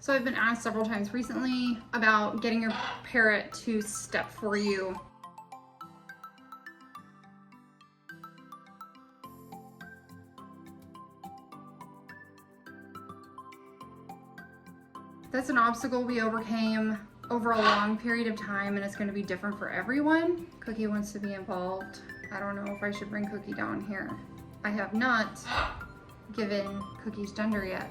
So I've been asked several times recently about getting your parrot to step for you. That's an obstacle we overcame over a long period of time, and it's going to be different for everyone. Cookie wants to be involved. I don't know if I should bring Cookie down here. I have not given Cookie's gender yet.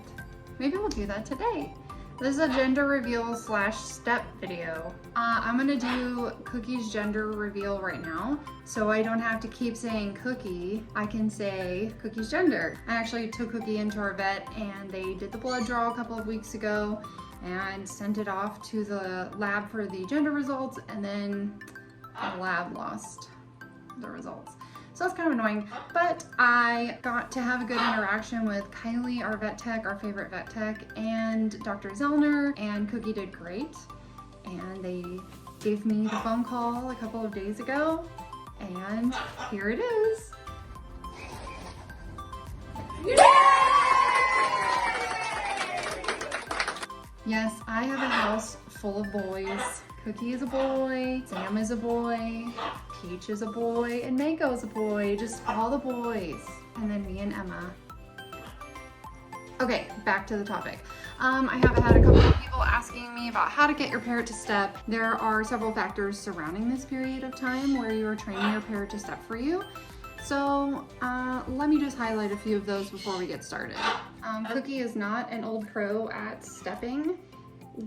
Maybe we'll do that today. This is a gender reveal / step video. I'm gonna do Cookie's gender reveal right now, so I don't have to keep saying Cookie. I can say Cookie's gender. I actually took Cookie into our vet and they did the blood draw a couple of weeks ago and sent it off to the lab for the gender results, and then the lab lost the results. So that's kind of annoying, but I got to have a good interaction with Kylie, our vet tech, our favorite vet tech, and Dr. Zellner, and Cookie did great. And they gave me the phone call a couple of days ago, and here it is. Yes, I have a house full of boys. Cookie is a boy, Sam is a boy, Peach is a boy, and Mango is a boy. Just all the boys. And then me and Emma. Okay, back to the topic. I have had a couple of people asking me about how to get your parrot to step. There are several factors surrounding this period of time where you are training your parrot to step for you. So let me just highlight a few of those before we get started. Cookie is not an old pro at stepping.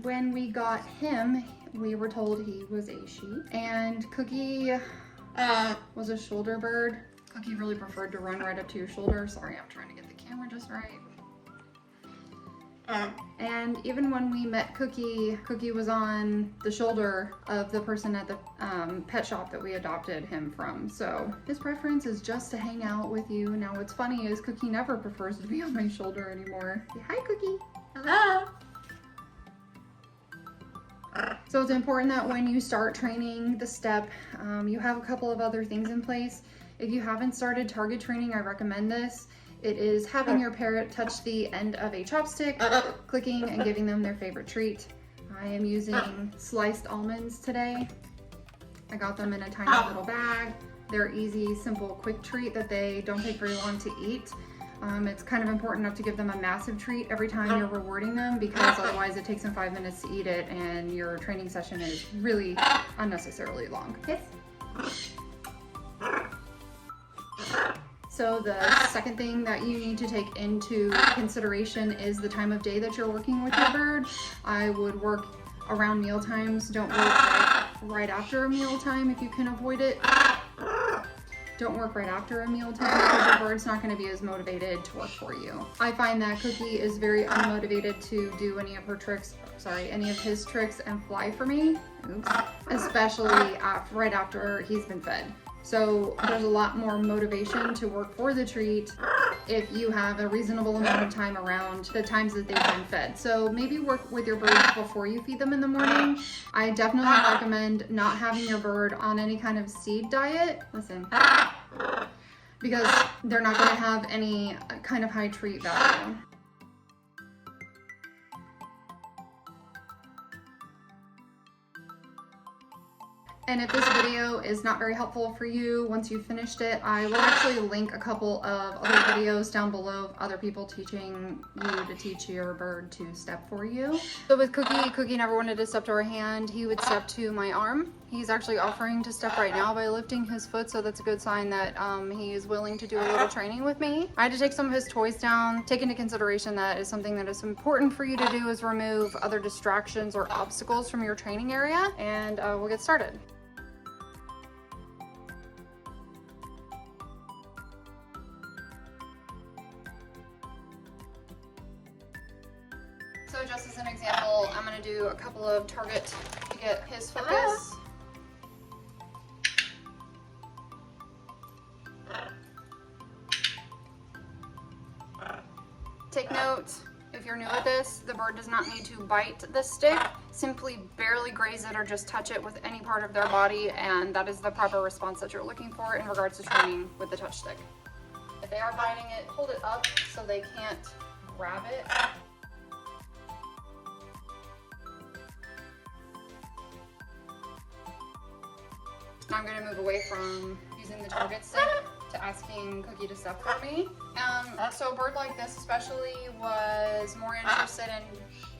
When we got him, we were told he was a she, and Cookie was a shoulder bird. Cookie really preferred to run right up to your shoulder. Sorry, I'm trying to get the camera just right. And even when we met Cookie, Cookie was on the shoulder of the person at the pet shop that we adopted him from. So his preference is just to hang out with you. Now what's funny is Cookie never prefers to be on my shoulder anymore. Say hi, Cookie. Hello. So it's important that when you start training the step, you have a couple of other things in place. If you haven't started target training, I recommend this. It is having your parrot touch the end of a chopstick, clicking and giving them their favorite treat. I am using sliced almonds today. I got them in a tiny little bag. They're easy, simple, quick treat that they don't take very long to eat. It's kind of important not to give them a massive treat every time you're rewarding them, because otherwise it takes them 5 minutes to eat it and your training session is really unnecessarily long. Yes? So the second thing that you need to take into consideration is the time of day that you're working with your bird. I would work around meal times. Don't work right after a meal time if you can avoid it. Don't work right after a meal time because your bird's not going to be as motivated to work for you. I find that Cookie is very unmotivated to do any of his tricks and fly for me. Oops. Especially right after he's been fed. So there's a lot more motivation to work for the treat if you have a reasonable amount of time around the times that they've been fed. So maybe work with your bird before you feed them in the morning. I definitely recommend not having your bird on any kind of seed diet. Listen, because they're not going to have any kind of high treat value. And if this video is not very helpful for you, once you've finished it, I will actually link a couple of other videos down below of other people teaching you to teach your bird to step for you. So with Cookie, Cookie never wanted to step to our hand. He would step to my arm. He's actually offering to step right now by lifting his foot, so that's a good sign that he is willing to do a little training with me. I had to take some of his toys down. Take into consideration that is something that is important for you to do, is remove other distractions or obstacles from your training area, and we'll get started. So just as an example, I'm going to do a couple of targets to get his focus. Take note, if you're new at this, the bird does not need to bite the stick. Simply barely graze it or just touch it with any part of their body, and that is the proper response that you're looking for in regards to training with the touch stick. If they are biting it, hold it up so they can't grab it. Now I'm gonna move away from using the target stick to asking Cookie to step for me. So a bird like this especially was more interested in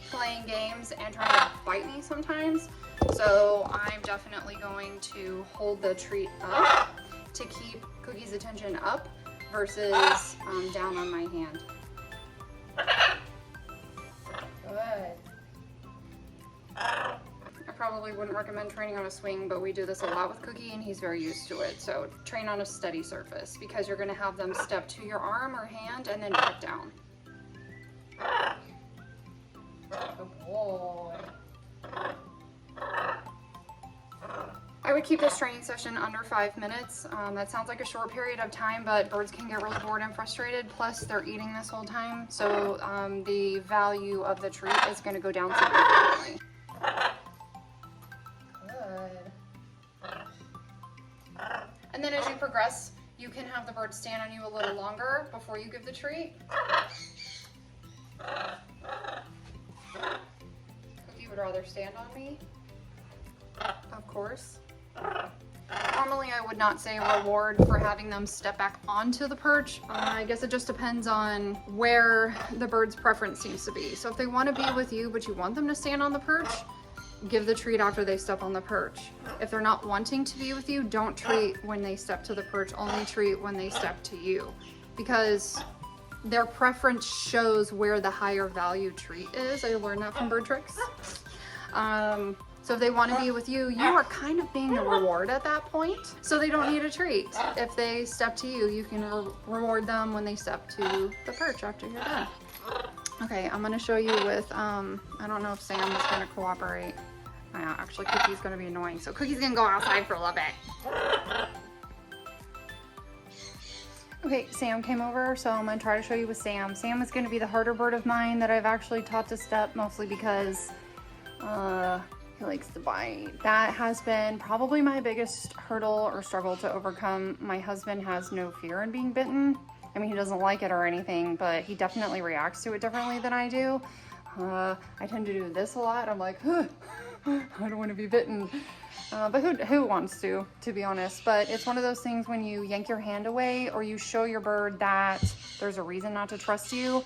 playing games and trying to bite me sometimes. So I'm definitely going to hold the treat up to keep Cookie's attention up versus down on my hand. Good. I probably wouldn't recommend training on a swing, but we do this a lot with Cookie and he's very used to it. So train on a steady surface because you're gonna have them step to your arm or hand and then back down. Good boy. I would keep this training session under 5 minutes. That sounds like a short period of time, but birds can get really bored and frustrated. Plus they're eating this whole time. So the value of the treat is gonna go down significantly. And then as you progress, you can have the bird stand on you a little longer before you give the treat. Cookie would rather stand on me, of course. Normally I would not say reward for having them step back onto the perch. I guess it just depends on where the bird's preference seems to be. So if they want to be with you, but you want them to stand on the perch, give the treat after they step on the perch. If they're not wanting to be with you, don't treat when they step to the perch, only treat when they step to you. Because their preference shows where the higher value treat is. I learned that from BirdTricks. So if they want to be with you, you are kind of being the reward at that point. So they don't need a treat. If they step to you, you can reward them when they step to the perch after you're done. Okay, I'm gonna show you with, I don't know if Sam is gonna cooperate. Actually, Cookie's gonna be annoying. So Cookie's gonna go outside for a little bit. Okay, Sam came over, so I'm gonna try to show you with Sam. Sam is gonna be the harder bird of mine that I've actually taught to step, mostly because he likes to bite. That has been probably my biggest hurdle or struggle to overcome. My husband has no fear in being bitten. I mean, he doesn't like it or anything, but he definitely reacts to it differently than I do. I tend to do this a lot. I'm like, I don't want to be bitten. But who wants to be honest? But it's one of those things when you yank your hand away or you show your bird that there's a reason not to trust you,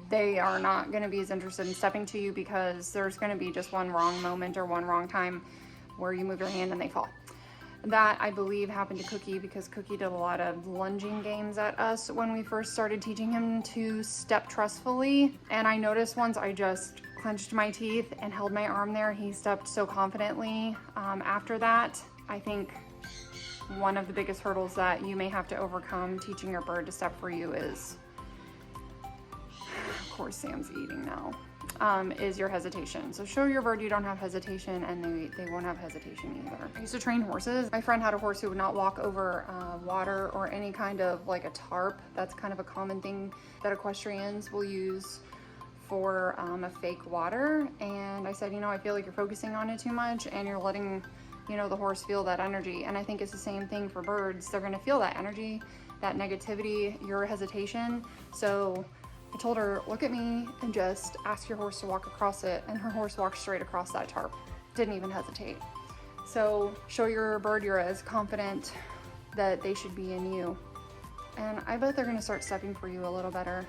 they are not going to be as interested in stepping to you because there's going to be just one wrong moment or one wrong time where you move your hand and they fall. That, I believe, happened to Cookie because Cookie did a lot of lunging games at us when we first started teaching him to step trustfully. And I noticed once I just clenched my teeth and held my arm there, he stepped so confidently. After that, I think one of the biggest hurdles that you may have to overcome teaching your bird to step for you is, of course Sam's eating now, is your hesitation. So show your bird you don't have hesitation and they won't have hesitation either. I used to train horses. My friend had a horse who would not walk over water or any kind of like a tarp. That's kind of a common thing that equestrians will use for a fake water. And I said, you know, I feel like you're focusing on it too much and you're letting, you know, the horse feel that energy. And I think it's the same thing for birds. They're gonna feel that energy, that negativity, your hesitation. So I told her, look at me and just ask your horse to walk across it. And her horse walked straight across that tarp. Didn't even hesitate. So show your bird you're as confident that they should be in you. And I bet they're gonna start stepping for you a little better.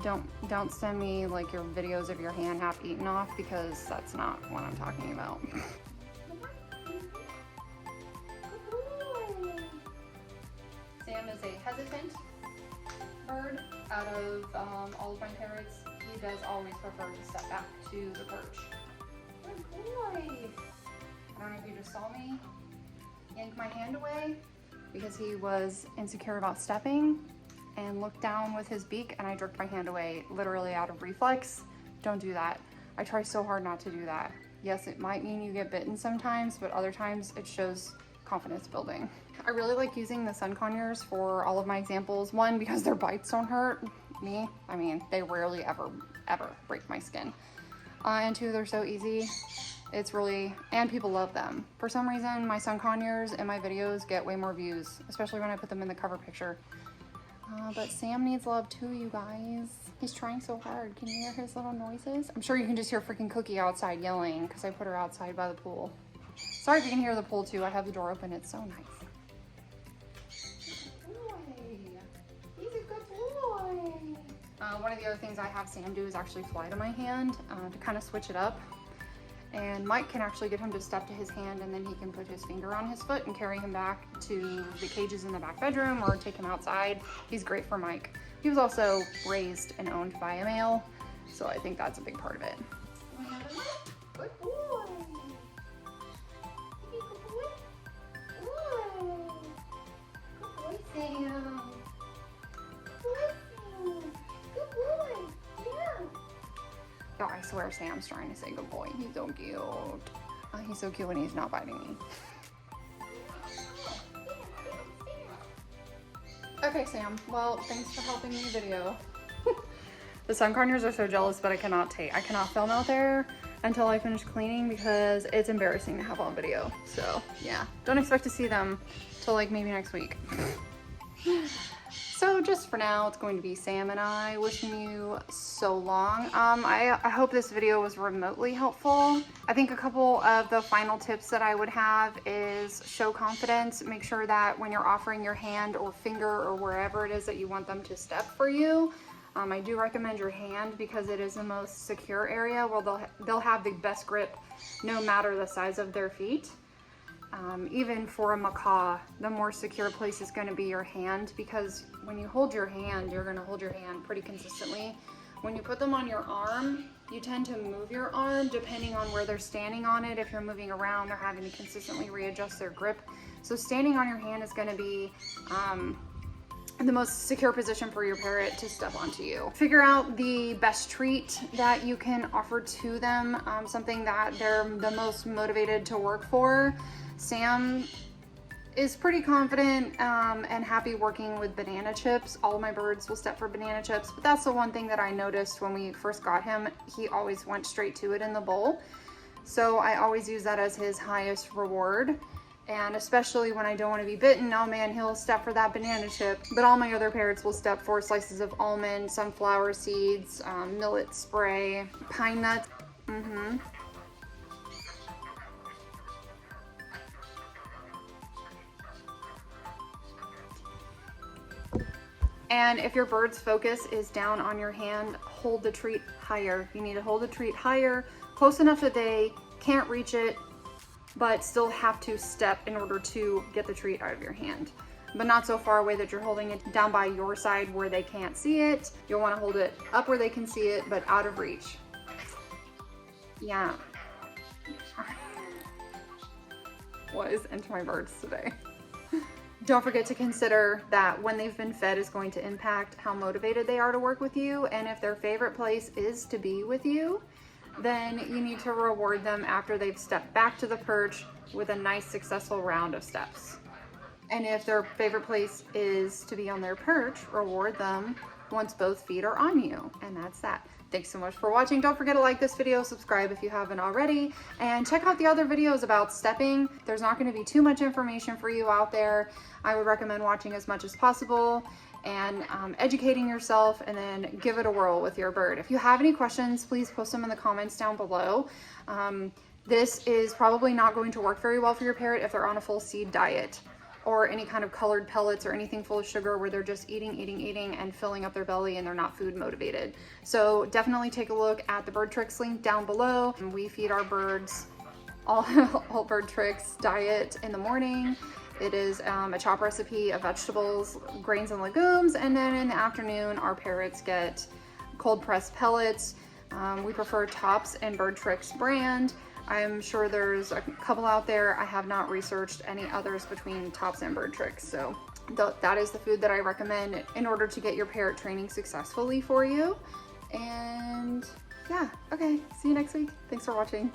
Don't send me like your videos of your hand half eaten off because that's not what I'm talking about. Sam is a hesitant bird. Out of all of my parrots, he does always prefer to step back to the perch. Good boy. I don't know if you just saw me yank my hand away because he was insecure about stepping and looked down with his beak and I jerked my hand away literally out of reflex. Don't do that. I try so hard not to do that. Yes, it might mean you get bitten sometimes, but other times it shows confidence building. I really like using the sun conures for all of my examples. One, because their bites don't hurt me. I mean, they rarely ever break my skin. And two, they're so easy. It's really, and people love them. For some reason, my sun conures in my videos get way more views, especially when I put them in the cover picture. But Sam needs love too, you guys. He's trying so hard. Can you hear his little noises? I'm sure you can just hear freaking Cookie outside yelling because I put her outside by the pool. Sorry if you can hear the pool too. I have the door open. It's so nice. Good boy. He's a good boy. One of the other things I have Sam do is actually fly to my hand to kind of switch it up. And Mike can actually get him to step to his hand, and then he can put his finger on his foot and carry him back to the cages in the back bedroom or take him outside. He's great for Mike. He was also raised and owned by a male, so I think that's a big part of it. Good boy. Good boy. Good boy, Sam. Good boy. Yeah. Oh, I swear Sam's trying to say good boy. He's so cute. Oh, he's so cute when he's not biting me. Okay, Sam. Well, thanks for helping me video. The sun conures are so jealous, but I cannot film out there until I finish cleaning because it's embarrassing to have on video. So yeah, don't expect to see them till like maybe next week. So just for now, it's going to be Sam and I wishing you so long. I hope this video was remotely helpful. I think a couple of the final tips that I would have is show confidence. Make sure that when you're offering your hand or finger or wherever it is that you want them to step for you, I do recommend your hand because it is the most secure area where they'll have the best grip no matter the size of their feet. Even for a macaw, the more secure place is going to be your hand, because when you hold your hand, you're going to hold your hand pretty consistently. When you put them on your arm, you tend to move your arm depending on where they're standing on it. If you're moving around, they're having to consistently readjust their grip. So standing on your hand is going to be the most secure position for your parrot to step onto you. Figure out the best treat that you can offer to them, something that they're the most motivated to work for. Sam is pretty confident and happy working with banana chips. All of my birds will step for banana chips, but that's the one thing that I noticed when we first got him. He always went straight to it in the bowl. So I always use that as his highest reward. And especially when I don't want to be bitten, oh man, he'll step for that banana chip. But all my other parrots will step for slices of almond, sunflower seeds, millet spray, pine nuts. And if your bird's focus is down on your hand, hold the treat higher. You need to hold the treat higher, close enough that they can't reach it, but still have to step in order to get the treat out of your hand. But not so far away that you're holding it down by your side where they can't see it. You'll want to hold it up where they can see it, but out of reach. Yeah. What is into my birds today? Don't forget to consider that when they've been fed is going to impact how motivated they are to work with you. And if their favorite place is to be with you, then you need to reward them after they've stepped back to the perch with a nice successful round of steps. And if their favorite place is to be on their perch, reward them once both feet are on you. And that's that. Thanks so much for watching. Don't forget to like this video, subscribe if you haven't already, and check out the other videos about stepping. There's not going to be too much information for you out there. I would recommend watching as much as possible and educating yourself, and then give it a whirl with your bird. If you have any questions, please post them in the comments down below. This is probably not going to work very well for your parrot if they're on a full seed diet, or any kind of colored pellets or anything full of sugar where they're just eating and filling up their belly and they're not food motivated. So definitely take a look at the BirdTricks link down below. We feed our birds all BirdTricks diet in the morning. It is a chop recipe of vegetables, grains and legumes, and then in the afternoon our parrots get cold pressed pellets. We prefer Tops and BirdTricks brand. I'm sure there's a couple out there. I have not researched any others between Tops and BirdTricks. So that is the food that I recommend in order to get your parrot training successfully for you. And yeah, okay, see you next week. Thanks for watching.